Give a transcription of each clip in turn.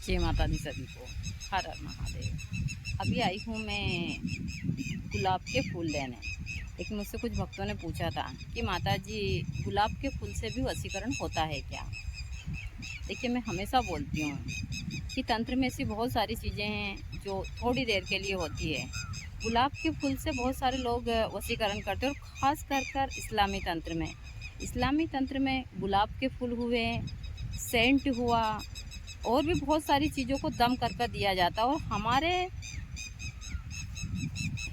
जय माता दी सभी को। हर हर महादेव। अभी आई हूँ मैं गुलाब के फूल लेने, लेकिन मुझसे कुछ भक्तों ने पूछा था कि माता जी गुलाब के फूल से भी वशीकरण होता है क्या। देखिए, मैं हमेशा बोलती हूँ कि तंत्र में ऐसी बहुत सारी चीज़ें हैं जो थोड़ी देर के लिए होती है। गुलाब के फूल से बहुत सारे लोग वशीकरण करते हैं, और ख़ास कर इस्लामी तंत्र में गुलाब के फूल हुए, सेंट हुआ, और भी बहुत सारी चीज़ों को दम कर दिया जाता है। और हमारे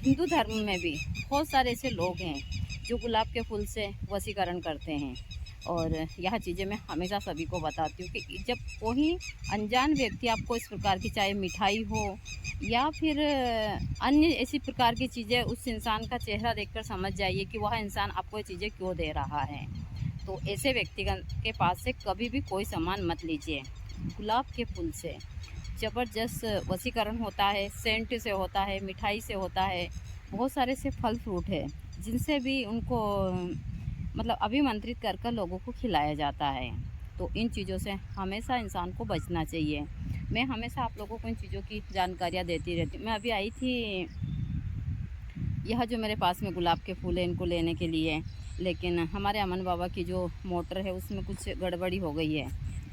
हिंदू धर्म में भी बहुत सारे ऐसे लोग हैं जो गुलाब के फूल से वशीकरण करते हैं। और यह चीज़ें मैं हमेशा सभी को बताती हूँ कि जब कोई अनजान व्यक्ति आपको इस प्रकार की, चाहे मिठाई हो या फिर अन्य ऐसी प्रकार की चीज़ें, उस इंसान का चेहरा देखकर समझ जाइए कि वह इंसान आपको ये चीज़ें क्यों दे रहा है। तो ऐसे व्यक्ति के पास से कभी भी कोई सामान मत लीजिए। गुलाब के फूल से ज़बरदस्त वशीकरण होता है, सेंट से होता है, मिठाई से होता है, बहुत सारे से फल फ्रूट है जिनसे भी उनको मतलब अभिमंत्रित कर लोगों को खिलाया जाता है। तो इन चीज़ों से हमेशा इंसान को बचना चाहिए। मैं हमेशा आप लोगों को इन चीज़ों की जानकारियाँ देती रहती हूँ। मैं अभी आई थी यह जो मेरे पास में गुलाब के फूल है इनको लेने के लिए, लेकिन हमारे अमन बाबा की जो मोटर है उसमें कुछ गड़बड़ी हो गई है,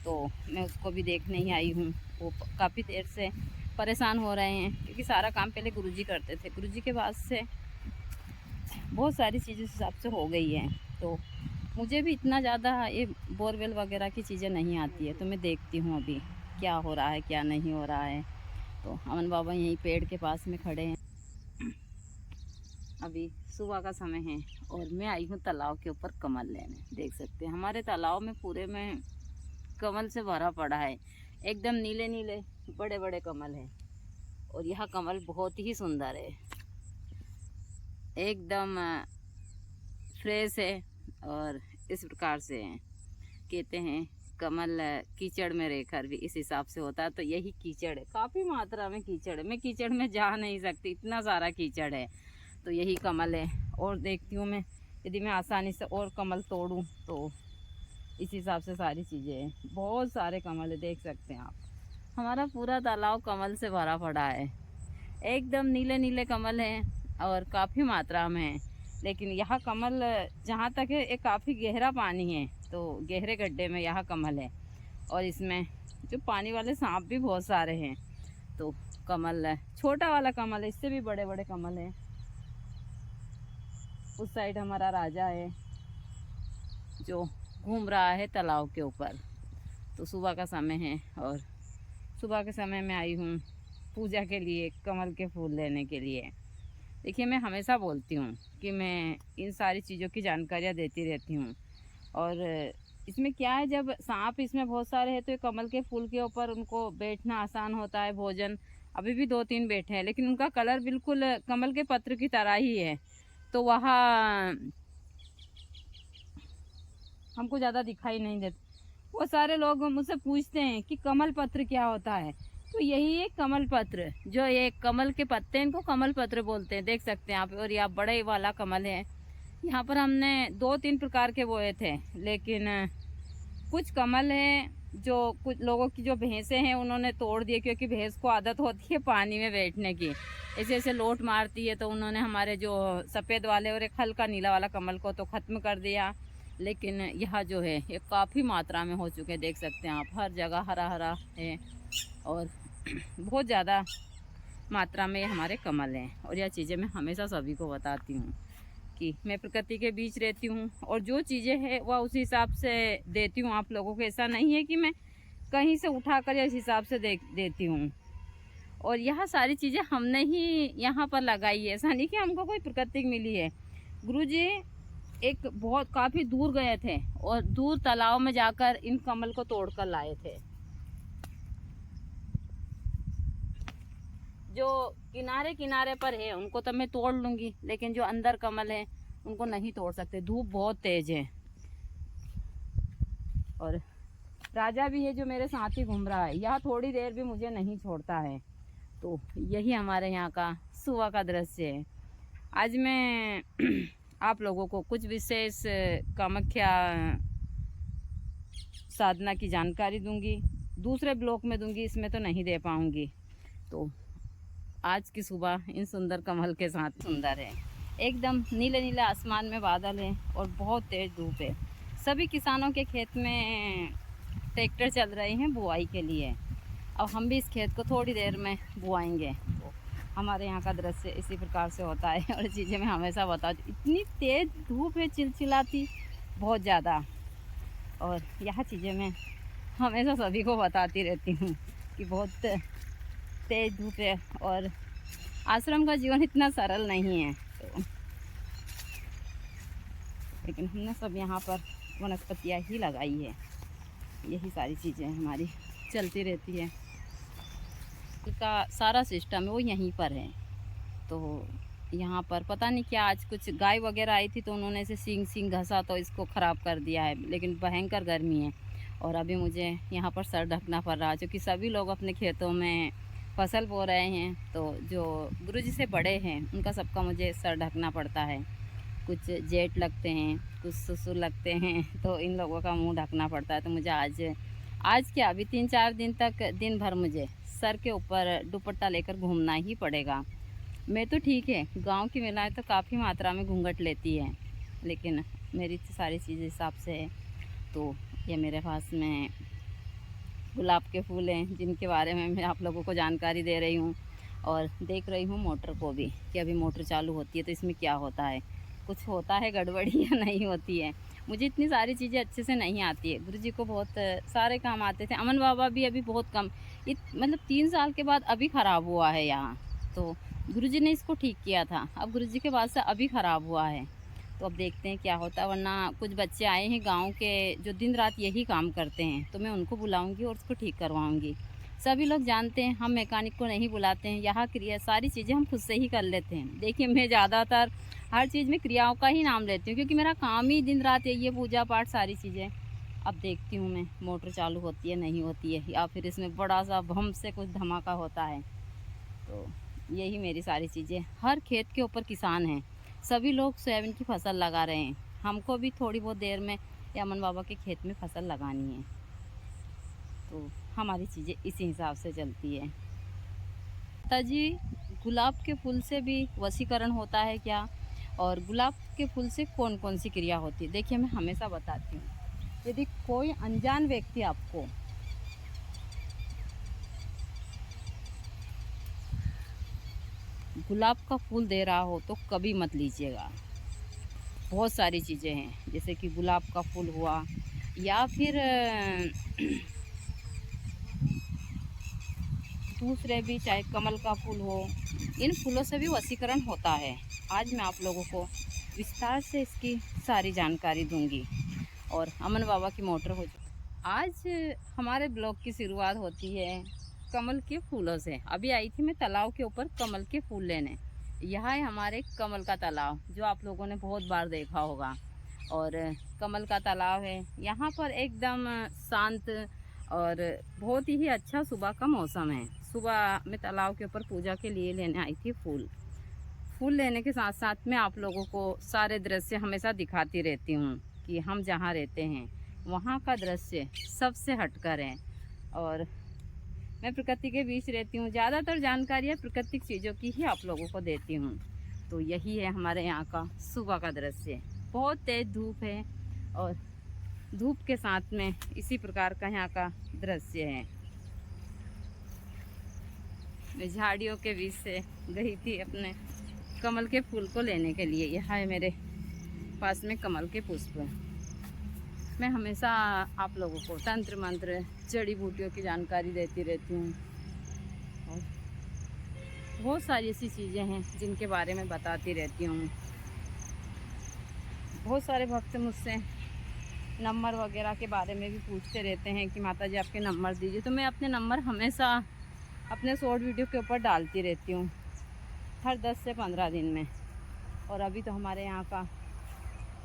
तो मैं उसको भी देखने ही आई हूँ। वो काफ़ी देर से परेशान हो रहे हैं क्योंकि सारा काम पहले गुरुजी करते थे, गुरुजी के बाद से बहुत सारी चीज़ें इस हिसाब से हो गई है। तो मुझे भी इतना ज़्यादा ये बोरवेल वगैरह की चीज़ें नहीं आती है, तो मैं देखती हूँ अभी क्या हो रहा है क्या नहीं हो रहा है। तो अमन बाबा यहीं पेड़ के पास में खड़े हैं। अभी सुबह का समय है और मैं आई हूँ तालाब के ऊपर कमल लेने। देख सकते हैं हमारे तालाब में पूरे में कमल से भरा पड़ा है, एकदम नीले नीले बड़े बड़े कमल हैं। और यह कमल बहुत ही सुंदर है, एकदम फ्रेश है। और इस प्रकार से है, कहते हैं कमल कीचड़ में रहकर भी इस हिसाब से होता है। तो यही कीचड़ है, काफ़ी मात्रा में कीचड़ है, मैं कीचड़ में जा नहीं सकती, इतना सारा कीचड़ है। तो यही कमल है। और देखती हूँ मैं, यदि मैं आसानी से और कमल तोड़ूँ तो इस हिसाब से सारी चीज़ें हैं। बहुत सारे कमल है, देख सकते हैं आप, हमारा पूरा तालाब कमल से भरा पड़ा है, एकदम नीले नीले कमल हैं और काफ़ी मात्रा में है। लेकिन यह कमल जहाँ तक है ये काफ़ी गहरा पानी है, तो गहरे गड्ढे में यह कमल है। और इसमें जो पानी वाले सांप भी बहुत सारे हैं। तो कमल छोटा वाला कमल है, इससे भी बड़े बड़े कमल हैं। उस साइड हमारा राजा है जो घूम रहा है तालाब के ऊपर। तो सुबह का समय है और सुबह के समय में आई हूँ पूजा के लिए कमल के फूल लेने के लिए। देखिए, मैं हमेशा बोलती हूँ कि मैं इन सारी चीज़ों की जानकारियाँ देती रहती हूँ। और इसमें क्या है, जब सांप इसमें बहुत सारे हैं तो ये कमल के फूल के ऊपर उनको बैठना आसान होता है, भोजन। अभी भी 2-3 बैठे हैं, लेकिन उनका कलर बिल्कुल कमल के पत्र की तरह ही है, तो वहाँ हमको ज़्यादा दिखाई नहीं देता। वो सारे लोग मुझसे पूछते हैं कि कमल पत्र क्या होता है, तो यही है कमल पत्र। जो ये कमल के पत्ते हैं इनको कमल पत्र बोलते हैं, देख सकते हैं आप। और यह बड़े वाला कमल है। यहाँ पर हमने 2-3 प्रकार के बोए थे, लेकिन कुछ कमल हैं जो कुछ लोगों की जो भैंसें हैं उन्होंने तोड़ दिए, क्योंकि भैंस को आदत होती है पानी में बैठने की, ऐसे ऐसे लोट मारती है। तो उन्होंने हमारे जो सफ़ेद वाले और एक हल्का नीला वाला कमल को तो ख़त्म कर दिया। लेकिन यह जो है ये काफ़ी मात्रा में हो चुके हैं, देख सकते हैं आप, हर जगह हरा हरा है और बहुत ज़्यादा मात्रा में हमारे कमल हैं। और यह चीज़ें मैं हमेशा सभी को बताती हूँ कि मैं प्रकृति के बीच रहती हूँ और जो चीज़ें हैं वह उस हिसाब से देती हूँ आप लोगों को। ऐसा नहीं है कि मैं कहीं से उठा कर इस हिसाब से देती हूँ। और यह सारी चीज़ें हमने ही यहाँ पर लगाई है, ऐसा नहीं कि हमको कोई प्रकृति मिली है। गुरुजी एक बहुत काफ़ी दूर गए थे और दूर तालाब में जाकर इन कमल को तोड़ कर लाए थे। जो किनारे किनारे पर है उनको तो मैं तोड़ लूँगी, लेकिन जो अंदर कमल है उनको नहीं तोड़ सकते, धूप बहुत तेज है। और राजा भी है जो मेरे साथ ही घूम रहा है, यह थोड़ी देर भी मुझे नहीं छोड़ता है। तो यही हमारे यहाँ का सुबह का दृश्य है। आज मैं आप लोगों को कुछ विशेष कामाख्या साधना की जानकारी दूंगी, दूसरे ब्लॉक में दूंगी, इसमें तो नहीं दे पाऊंगी। तो आज की सुबह इन सुंदर कमल के साथ सुंदर है। एकदम नीले नीले आसमान में बादल है और बहुत तेज़ धूप है। सभी किसानों के खेत में ट्रैक्टर चल रहे हैं बुआई के लिए। अब हम भी इस खेत को थोड़ी देर में बुआएंगे। तो हमारे यहाँ का दृश्य इसी प्रकार से होता है। और चीज़ें मैं हमेशा बताती, इतनी तेज़ धूप है, चिलचिलाती बहुत ज़्यादा। और यह चीज़ें मैं हमेशा सभी को बताती रहती हूँ कि बहुत तेज़ धूप है और आश्रम का जीवन इतना सरल नहीं है। तो लेकिन हमने सब यहाँ पर वनस्पतियाँ ही लगाई है। यही सारी चीज़ें हमारी चलती रहती है। का सारा सिस्टम है वो यहीं पर है। तो यहाँ पर पता नहीं क्या, आज कुछ गाय वगैरह आई थी तो उन्होंने इसे सींग घसा तो इसको ख़राब कर दिया है। लेकिन भयंकर गर्मी है और अभी मुझे यहाँ पर सर ढकना पड़ रहा है, क्योंकि सभी लोग अपने खेतों में फसल बो रहे हैं। तो जो गुरुजी से बड़े हैं उनका सबका मुझे सर ढकना पड़ता है। कुछ जेठ लगते हैं, कुछ ससुर लगते हैं, तो इन लोगों का मुंह ढकना पड़ता है। तो मुझे आज क्या अभी 3-4 दिन तक दिन भर मुझे सर के ऊपर दुपट्टा लेकर घूमना ही पड़ेगा। मैं तो ठीक है, गांव की महिलाएं तो काफ़ी मात्रा में घूंघट लेती है, लेकिन मेरी तो सारी चीज़ें हिसाब से है। तो ये मेरे पास में गुलाब के फूल हैं जिनके बारे में मैं आप लोगों को जानकारी दे रही हूँ। और देख रही हूँ मोटर को भी कि अभी मोटर चालू होती है तो इसमें क्या होता है, कुछ होता है गड़बड़ी या नहीं होती है। मुझे इतनी सारी चीज़ें अच्छे से नहीं आती है। गुरुजी को बहुत सारे काम आते थे। अमन बाबा भी अभी बहुत कम, मतलब 3 साल के बाद अभी ख़राब हुआ है यहाँ। तो गुरुजी ने इसको ठीक किया था, अब गुरुजी के बाद से अभी ख़राब हुआ है। तो अब देखते हैं क्या होता है। वरना कुछ बच्चे आए हैं गांव के जो दिन रात यही काम करते हैं, तो मैं उनको बुलाऊंगी और उसको ठीक करवाऊंगी। सभी लोग जानते हैं हम मैकेनिक को नहीं बुलाते हैं, यहाँ क्रिया सारी चीज़ें हम खुद से ही कर लेते हैं। देखिए मैं ज़्यादातर हर चीज़ में क्रियाओं का ही नाम लेती हूँ, क्योंकि मेरा काम ही दिन रात यही है, पूजा पाठ सारी चीज़ें। अब देखती हूँ मैं मोटर चालू होती है नहीं होती है, या फिर इसमें बड़ा सा बम से कुछ धमाका होता है। तो यही मेरी सारी चीज़ें। हर खेत के ऊपर किसान हैं, सभी लोग सोयाबीन की फसल लगा रहे हैं। हमको भी थोड़ी बहुत देर में अमन बाबा के खेत में फसल लगानी है। तो हमारी चीज़ें इसी हिसाब से चलती है। ताजी गुलाब के फूल से भी वशीकरण होता है क्या, और गुलाब के फूल से कौन कौन सी क्रिया होती है, देखिए मैं हमेशा बताती हूँ। यदि कोई अनजान व्यक्ति आपको गुलाब का फूल दे रहा हो तो कभी मत लीजिएगा। बहुत सारी चीज़ें हैं, जैसे कि गुलाब का फूल हुआ या फिर दूसरे भी, चाहे कमल का फूल हो, इन फूलों से भी वशीकरण होता है। आज मैं आप लोगों को विस्तार से इसकी सारी जानकारी दूंगी। और अमन बाबा की मोटर हो आज हमारे ब्लॉग की शुरुआत होती है कमल के फूलों से। अभी आई थी मैं तालाब के ऊपर कमल के फूल लेने। यह है हमारे कमल का तालाब, जो आप लोगों ने बहुत बार देखा होगा। और कमल का तालाब है यहाँ पर, एकदम शांत और बहुत ही अच्छा सुबह का मौसम है। सुबह मैं तालाब के ऊपर पूजा के लिए लेने आई थी फूल लेने के साथ साथ मैं आप लोगों को सारे दृश्य हमेशा दिखाती रहती हूँ कि हम जहाँ रहते हैं वहाँ का दृश्य सबसे हटकर है। और मैं प्रकृति के बीच रहती हूँ, ज़्यादातर जानकारियाँ प्राकृतिक चीज़ों की ही आप लोगों को देती हूँ। तो यही है हमारे यहाँ का सुबह का दृश्य। बहुत तेज़ धूप है और धूप के साथ में इसी प्रकार का यहाँ का दृश्य है। मैं झाड़ियों के बीच से गई थी अपने कमल के फूल को लेने के लिए। यहाँ है मेरे पास में कमल के पुष्प। मैं हमेशा आप लोगों को तंत्र मंत्र, जड़ी बूटियों की जानकारी देती रहती हूँ। और बहुत सारी ऐसी चीज़ें हैं जिनके बारे में बताती रहती हूँ। बहुत सारे भक्त मुझसे नंबर वगैरह के बारे में भी पूछते रहते हैं कि माता जी आपके नंबर दीजिए। तो मैं अपने नंबर हमेशा अपने शॉर्ट वीडियो के ऊपर डालती रहती हूँ हर 10 से 15 दिन में। और अभी तो हमारे यहाँ का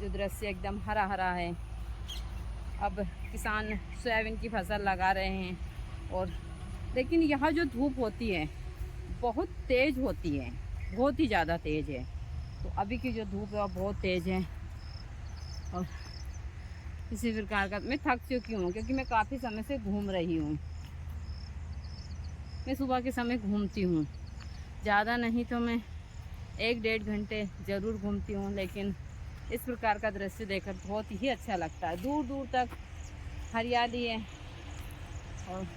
जो दृश्य एकदम हरा हरा है। अब किसान सोयाबीन की फसल लगा रहे हैं। और लेकिन यहाँ जो धूप होती है बहुत तेज़ होती है, बहुत ही ज़्यादा तेज़ है। तो अभी की जो धूप है वह बहुत तेज़ है। और इसी प्रकार का मैं थक चुकी हूँ, क्योंकि मैं काफ़ी समय से घूम रही हूँ। मैं सुबह के समय घूमती हूँ, ज़्यादा नहीं तो मैं 1-1.5 घंटे ज़रूर घूमती हूँ, लेकिन इस प्रकार का दृश्य देखकर बहुत ही अच्छा लगता है। दूर दूर तक हरियाली है और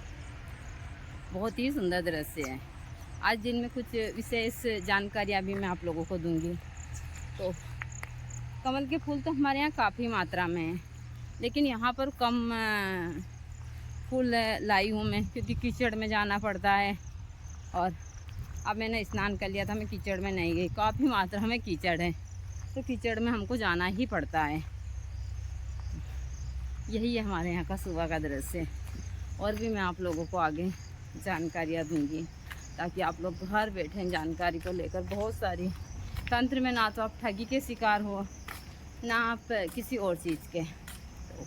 बहुत ही सुंदर दृश्य है। आज दिन में कुछ विशेष जानकारियाँ भी मैं आप लोगों को दूंगी। तो कमल के फूल तो हमारे यहाँ काफ़ी मात्रा में हैं, लेकिन यहाँ पर कम फूल लाई हूँ मैं, क्योंकि कीचड़ में जाना पड़ता है। और अब मैंने स्नान कर लिया था, मैं कीचड़ में नहीं गई, काफ़ी मात्रा में कीचड़ है, तो कीचड़ में हमको जाना ही पड़ता है। यही है हमारे यहाँ का सुबह का दृश्य। और भी मैं आप लोगों को आगे जानकारियाँ दूंगी, ताकि आप लोग घर बैठे जानकारी को लेकर बहुत सारी तंत्र में ना तो आप ठगी के शिकार हो, ना आप किसी और चीज़ के। तो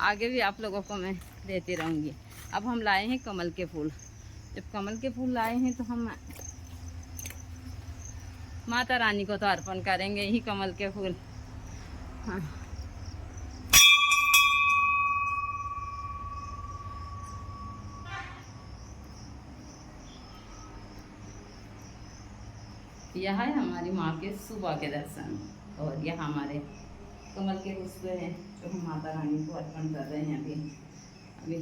आगे भी आप लोगों को मैं देती रहूँगी। अब हम लाए हैं कमल के फूल। जब कमल के फूल लाए हैं तो हम माता रानी को तो अर्पण करेंगे ही कमल के फूल। हाँ, यह है हमारी माँ के सुबह के दर्शन, और यह हमारे कमल के पुष्प हैं जो हम माता रानी को अर्पण कर रहे हैं। अभी